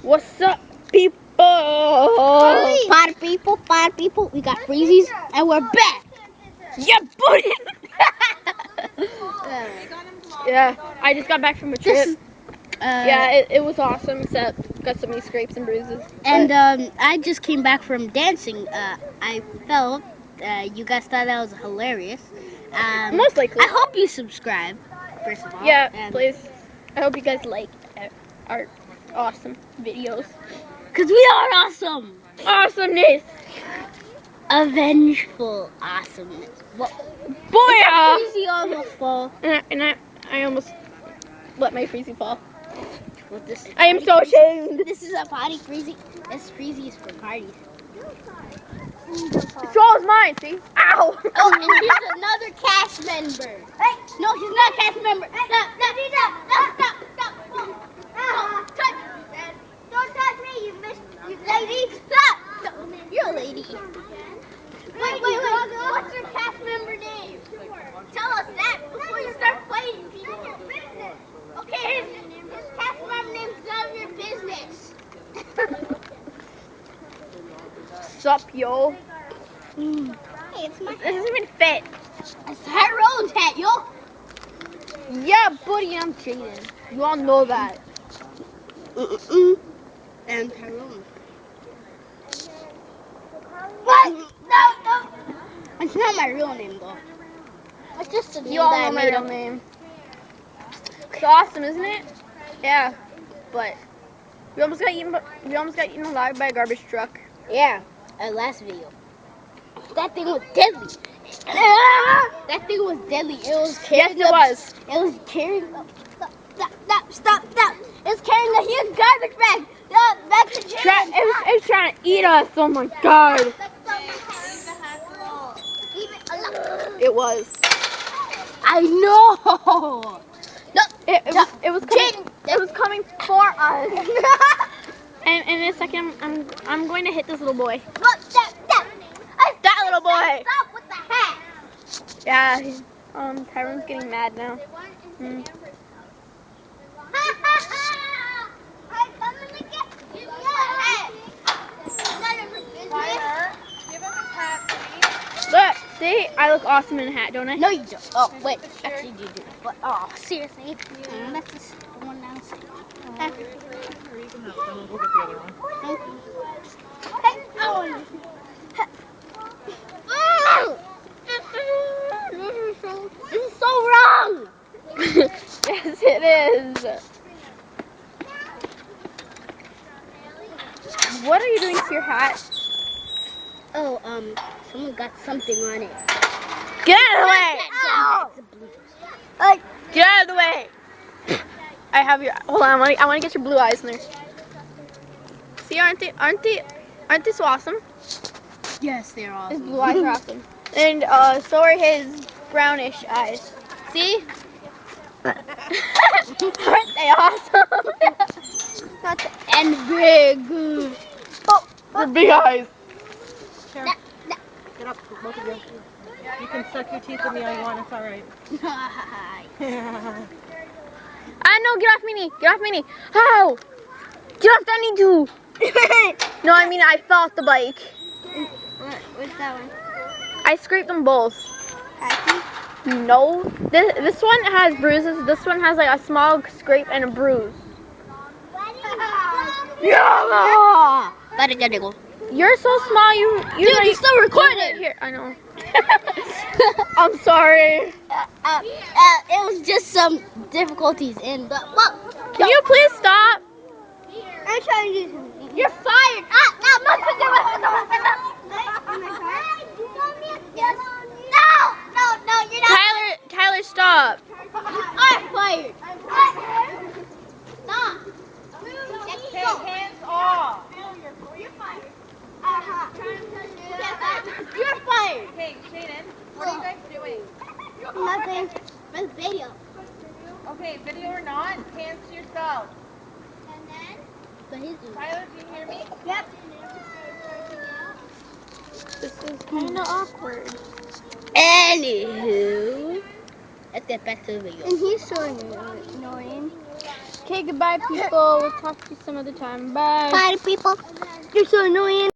What's up, people? Pod people. We got freezies and we're back. Yeah, buddy. Yeah, I just got back from a trip. It was awesome, except got so many scrapes and bruises. And I just came back from dancing. I felt you guys thought that was hilarious. Most likely. I hope you subscribe, first of all. Yeah, please. I hope you guys like our awesome videos. Because we are awesome. Awesomeness. Avengeful awesomeness. Boy, Freezy almost fall. And I almost let my freezy fall. Well, I am so ashamed. This is a potty freezy. This freezy is for parties. So is mine, see? Ow! Oh, and here's another cast member. Hey, no, he's not a cast member. Stop. Don't touch me, you lady. Stop. You're a lady. Wait. What's your cast member name? Tell us that before you start fighting people. Okay, his cast member name's none of your business. Sup, yo? Hey, it's my This doesn't even fit. It's Tyrone's hat, yo. Yeah, buddy, I'm cheating. You all know that. And Tyrone. What? No. It's not my real name, though. It's just a name You all that know I my made real up. name. It's awesome, isn't it? Yeah, but we almost got eaten alive by a garbage truck. Yeah, last video. That thing was deadly. That thing was deadly. It was carrying Yes, it was. It was carrying Stop. It was carrying a huge garbage bag. Back to jail. It was trying to eat us. Oh my god. It was. I know. No, it was coming for us. And in a second, I'm going to hit this little boy. That little boy. Stop with the hat. Yeah. Tyrone's getting mad now. Look, see, I look awesome in a hat, don't I? No, you don't. Oh, wait. Actually, you do. But, oh, seriously. That's just the one now. We'll go get the other one. This is so wrong. Yes, it is. What are you doing to your hat? Oh, someone got something on it. Get out of the way! Get out of the way! I have your. Hold on, I want to get your blue eyes in there. See, aren't they so awesome? Yes, they're awesome. His blue eyes are awesome, and so are his brownish eyes. See? Aren't they awesome? And big. The big eyes. Here. Get up, both of you. You can suck your teeth with me all you want, it's alright. No, get off me knee. Get off me knee. How? Get off that knee too. No, I mean, I fell off the bike. What's that one? I scraped them both. Happy? No. This one has bruises. This one has like a small scrape and a bruise. Yeah. Let it go. You're so small. Dude, you're still recording. Here, I know. I'm sorry. It was just some difficulties in the. Can you please stop? I'm trying to do something. You're fired. No, you're not. Tyler, stop. You are fired. Stop. Hands off. You're fired. You're fired. Hey, Shaden, what are you guys doing? Nothing. It's video. Okay, video or not, hands to yourself. And then? But he's doing. Tyler, do you hear me? Yep. This is kind of awkward. Anywho, let's get back to the video. And he's so annoying. Okay, goodbye, people. We'll talk to you some other time. Bye. Bye, people. You're so annoying.